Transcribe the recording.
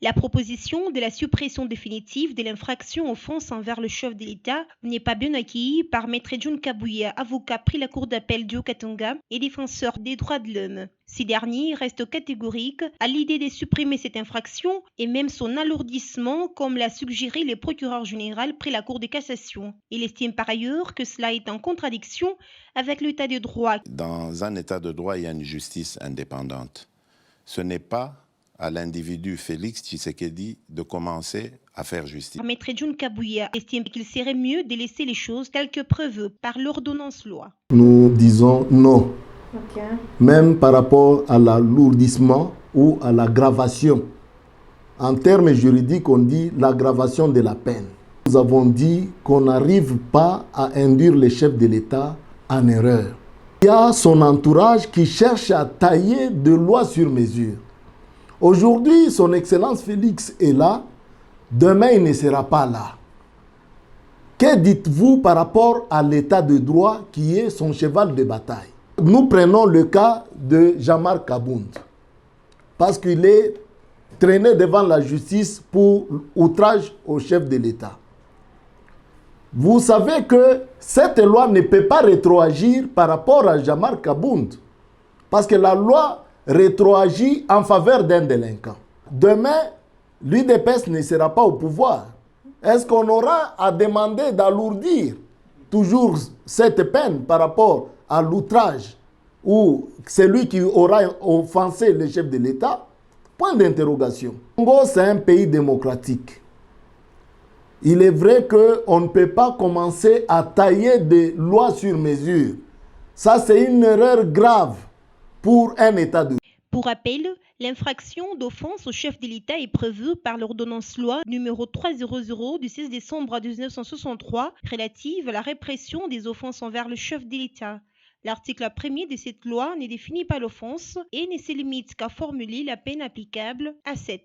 La proposition de la suppression définitive de l'infraction offense envers le chef de l'État n'est pas bien acquise par Maître John Kabouya, avocat pris la Cour d'appel du Haut-Katanga et défenseur des droits de l'homme. Ces derniers restent catégoriques à l'idée de supprimer cette infraction et même son alourdissement, comme l'a suggéré le procureur général pris la Cour de cassation. Il estime par ailleurs que cela est en contradiction avec l'état de droit. Dans un état de droit, il y a une justice indépendante. Ce n'est pas à l'individu Félix Tshisekedi de commencer à faire justice. Maître John Kabouya estime qu'il serait mieux de laisser les choses telles que prévues par l'ordonnance loi. Nous disons non, même par rapport à l'alourdissement ou à l'aggravation. En termes juridiques, on dit l'aggravation de la peine. Nous avons dit qu'on n'arrive pas à induire le chef de l'État en erreur. Il y a son entourage qui cherche à tailler de loi sur mesure. Aujourd'hui, son Excellence Félix est là, demain il ne sera pas là. Que dites-vous par rapport à l'état de droit qui est son cheval de bataille? Nous prenons le cas de Jean-Marc Kabound, parce qu'il est traîné devant la justice pour outrage au chef de l'État. Vous savez que cette loi ne peut pas rétroagir par rapport à Jean-Marc Kabound, parce que la loi rétroagit en faveur d'un délinquant. Demain, l'UDPS ne sera pas au pouvoir. Est-ce qu'on aura à demander d'alourdir toujours cette peine par rapport à l'outrage ou celui qui aura offensé le chef de l'État? Point d'interrogation. Congo, c'est un pays démocratique. Il est vrai qu'on ne peut pas commencer à tailler des lois sur mesure. Ça, c'est une erreur grave pour un État de... Pour rappel, l'infraction d'offense au chef de l'État est prévue par l'ordonnance loi numéro 300 du 16 décembre 1963 relative à la répression des offenses envers le chef de l'État. L'article 1er de cette loi ne définit pas l'offense et ne se limite qu'à formuler la peine applicable à cette infraction.